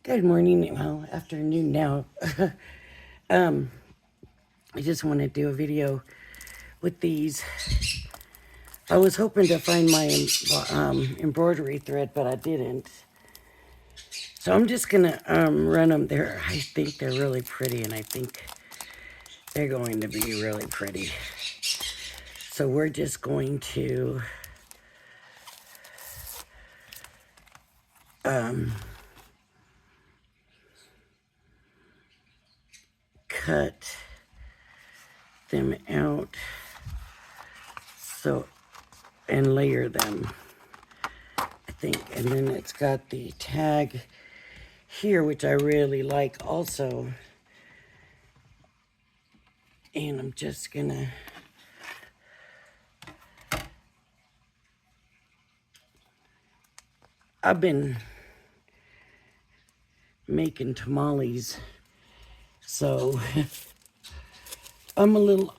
Good morning, well, afternoon now. um, I just want to do a video with these. I was hoping to find my embroidery thread, but I didn't. So I'm just gonna run them there. I think they're really pretty, and I think they're going to be really pretty. So we're just going to cut them out so and layer them, I think. And then it's got the tag here, which I really like also. And I'm just gonna I've been making tamales, so I'm a little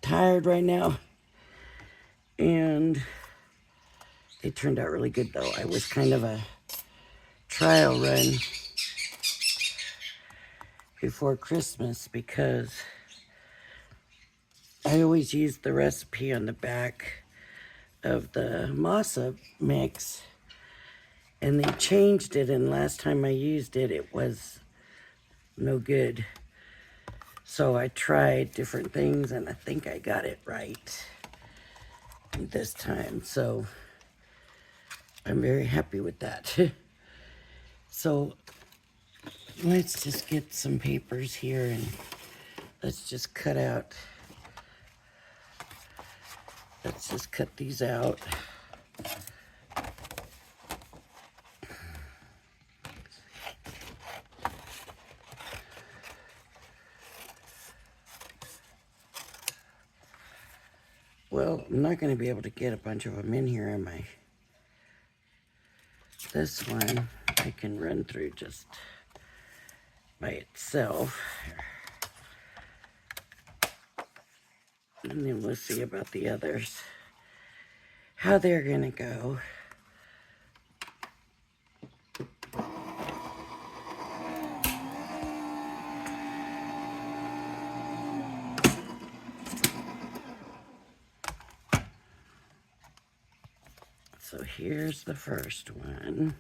tired right now, and they turned out really good though. I was kind of a trial run before Christmas because I always use the recipe on the back of the masa mix, and they changed it, and last time I used it, it was no good. So I tried different things, and I think I got it right this time. So I'm very happy with that. So let's just get some papers here, and let's just cut out. Let's just cut these out. Well, I'm not going to be able to get a bunch of them in here, am I? This one I can run through just by itself. And then we'll see about the others, how they're going to go. So here's the first one.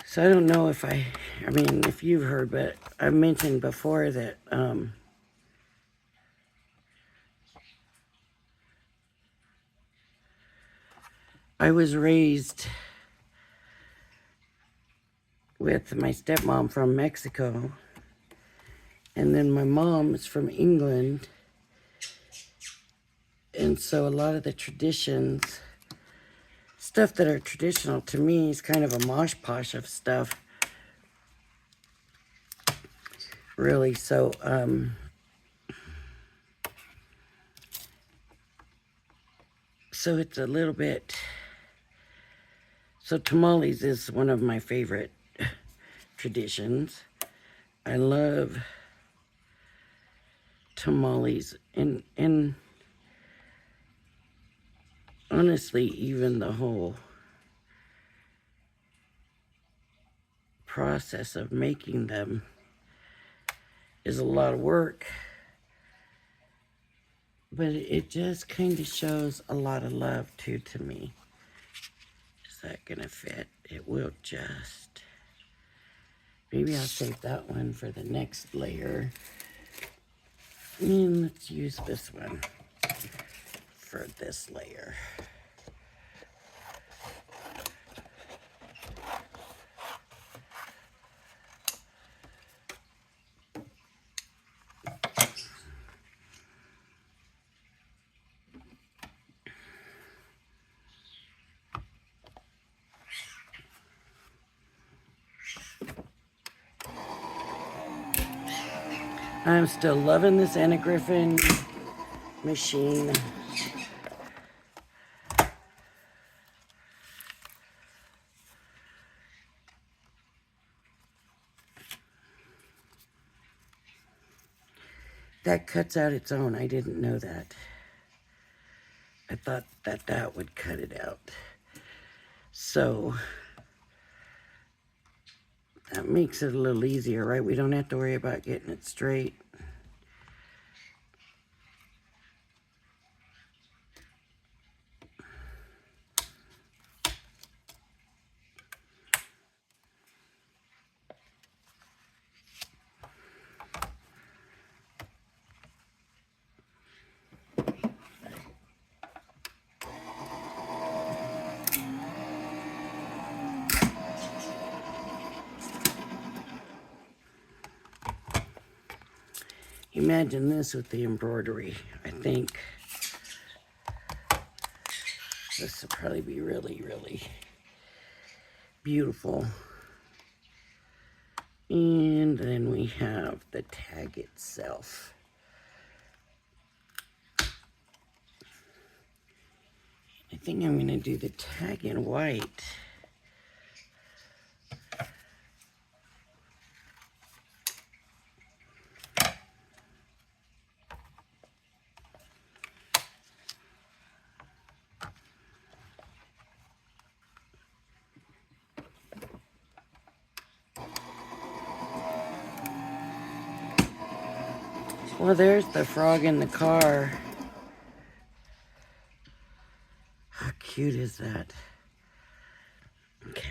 So I don't know if I mean, if you've heard, but I mentioned before that I was raised with my stepmom from Mexico, and then my mom is from England. And so a lot of the traditions, stuff that are traditional to me, is kind of a mosh posh of stuff, really. So so it's a little bit, so tamales is one of my favorite traditions. I love tamales, and honestly, even the whole process of making them is a lot of work, but it just kind of shows a lot of love too to me. Is that gonna fit? It will just. Maybe I'll save that one for the next layer. And let's use this one for this layer. I'm still loving this Anna Griffin machine. That cuts out its own. I didn't know that. I thought that that would cut it out. So that makes it a little easier, right? We don't have to worry about getting it straight. Imagine this with the embroidery. I think this will probably be really, really beautiful. And then we have the tag itself. I think I'm going to do the tag in white. Well, there's the frog in the car. How cute is that? Okay.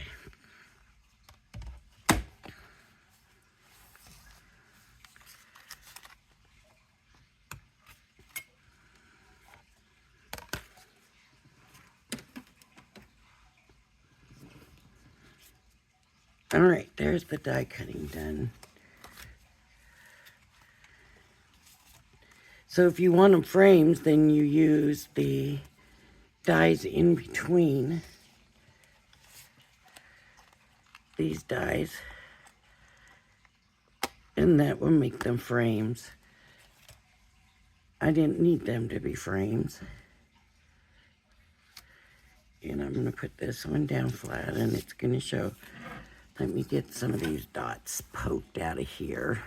All right, there's the die cutting done. So if you want them frames, then you use the dies in between these dies, and that will make them frames. I didn't need them to be frames. And I'm going to put this one down flat, and it's going to show. Let me get some of these dots poked out of here.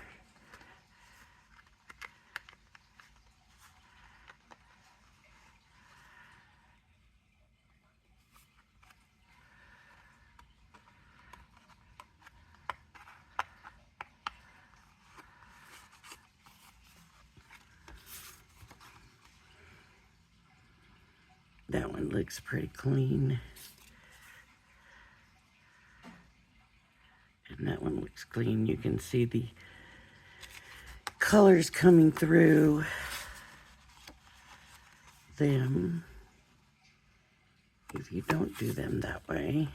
That one looks pretty clean. And that one looks clean. You can see the colors coming through them if you don't do them that way.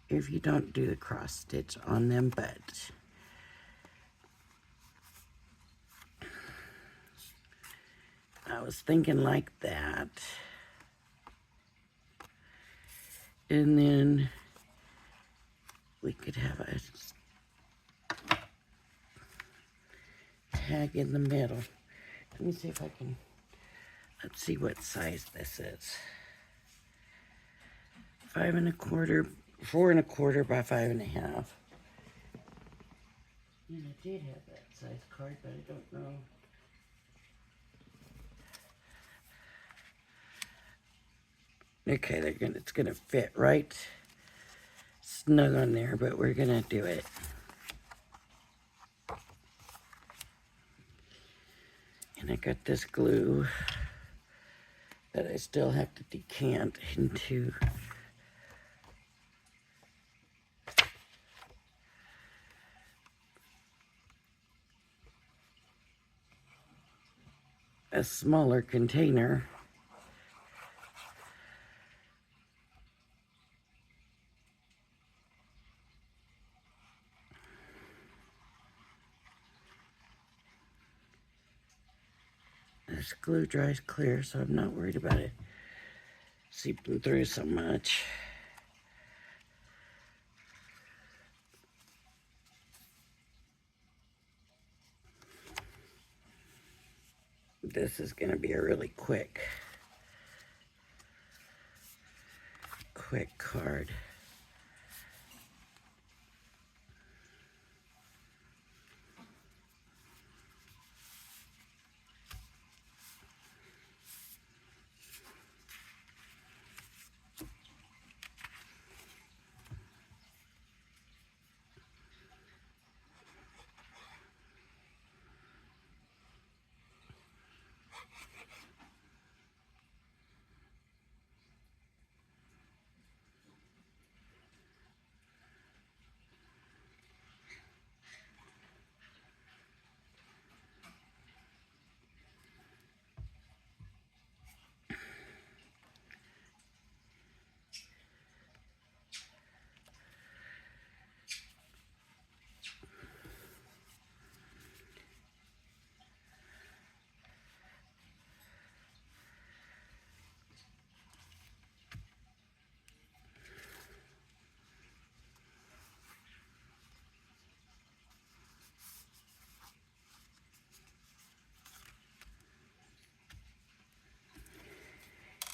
If you don't do the cross stitch on them, but I was thinking like that. And then we could have a tag in the middle. Let me see if I can, let's see what size this is. 5 1/4, 4 1/4 by 5 1/2. And I did have that size card, but I don't know. Okay, it's gonna fit right snug on there, but we're gonna do it. And I got this glue that I still have to decant into a smaller container. This glue dries clear, so I'm not worried about it seeping through so much. This is going to be a really quick card.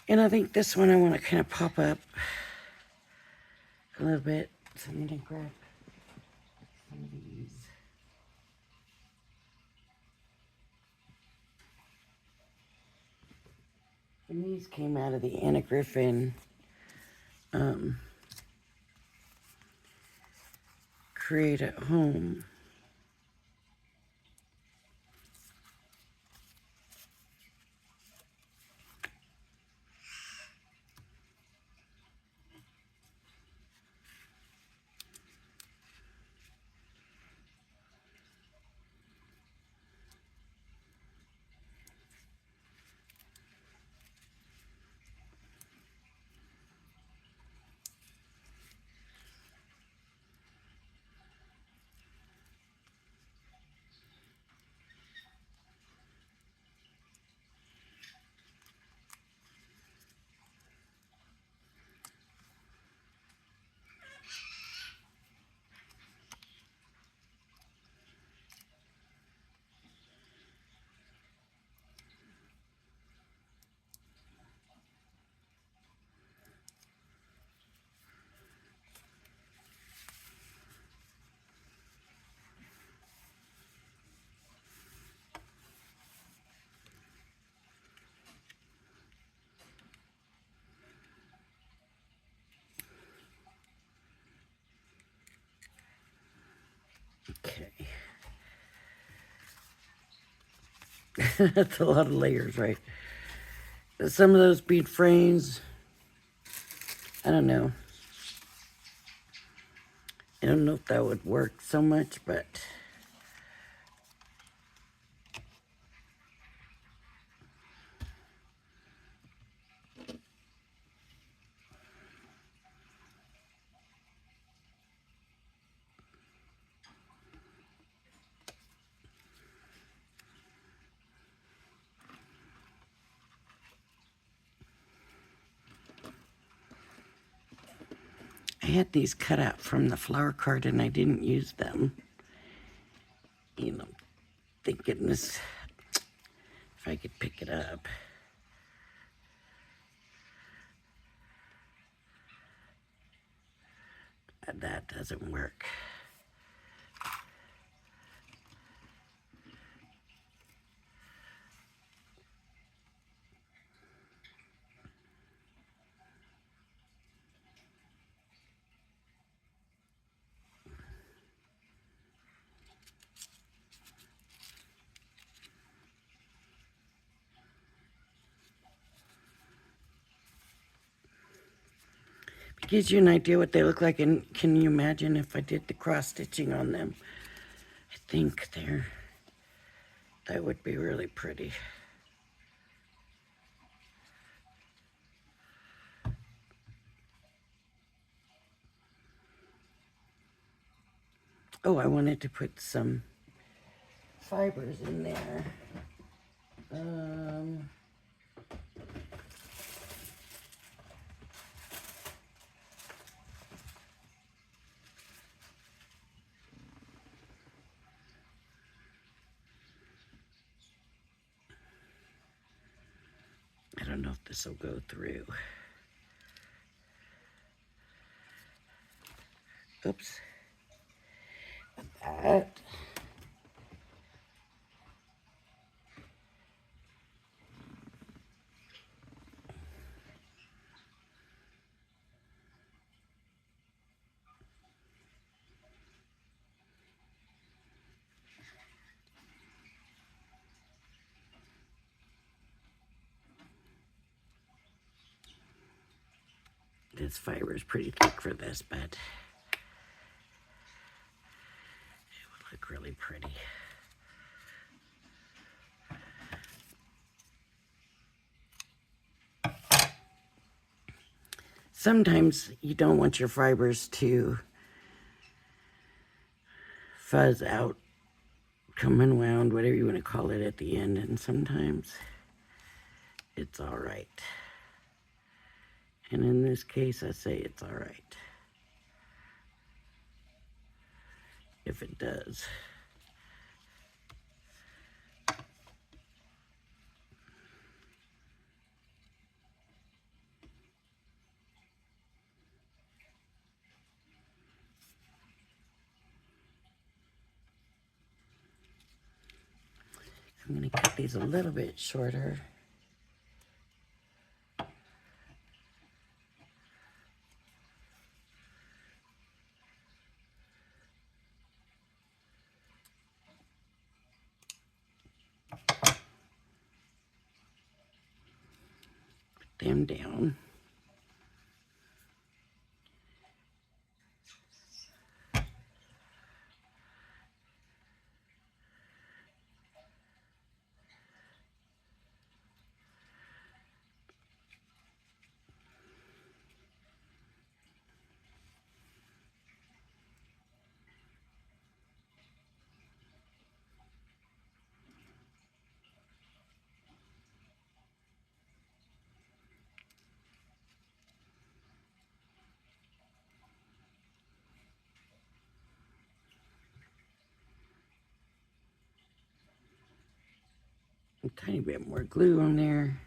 And I think this one I want to kind of pop up a little bit. So I'm going to grab some of these. And these came out of the Anna Griffin Create at Home. Okay. That's a lot of layers, right? Some of those bead frames, I don't know. I don't know if that would work so much, but I had these cut out from the flower card and I didn't use them. You know, thinking this, if I could pick it up. That doesn't work. It gives you an idea what they look like, and can you imagine if I did the cross stitching on them? I think that would be really pretty. Oh, I wanted to put some fibers in there. I don't know if this will go through. Oops. That. This fiber is pretty thick for this, but it would look really pretty. Sometimes you don't want your fibers to fuzz out, come unwound, whatever you want to call it at the end, and sometimes it's all right. And in this case, I say it's all right. If it does. I'm going to cut these a little bit shorter. Put them down. A tiny bit more glue on there.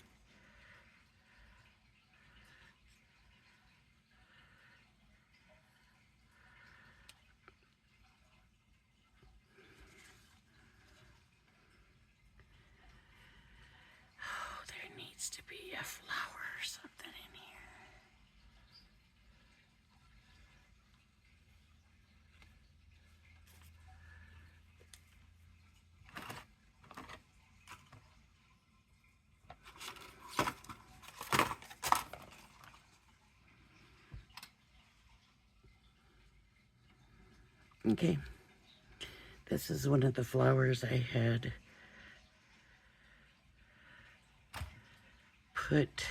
Oh, there needs to be a flower or something in here. Okay. This is one of the flowers I had put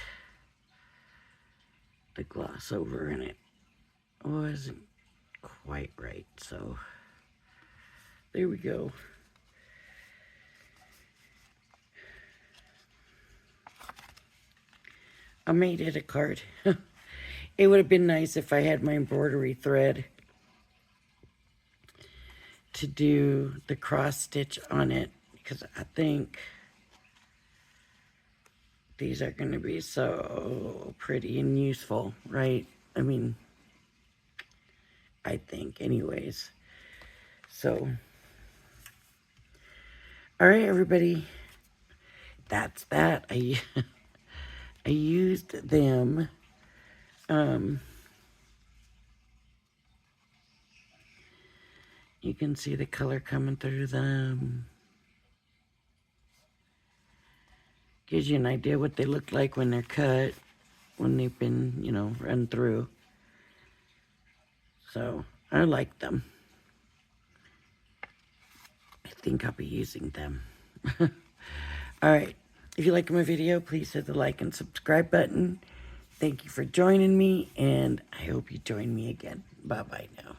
the gloss over, and it wasn't quite right, so there we go. I made it a card. It would have been nice if I had my embroidery thread to do the cross stitch on it, because I think these are going to be so pretty and useful, right? I mean, I think anyways. So, all right, everybody, that's that. I used them. You can see the color coming through them. Gives you an idea what they look like when they're cut, when they've been, you know, run through. So, I like them. I think I'll be using them. All right. If you like my video, please hit the like and subscribe button. Thank you for joining me, and I hope you join me again. Bye-bye now.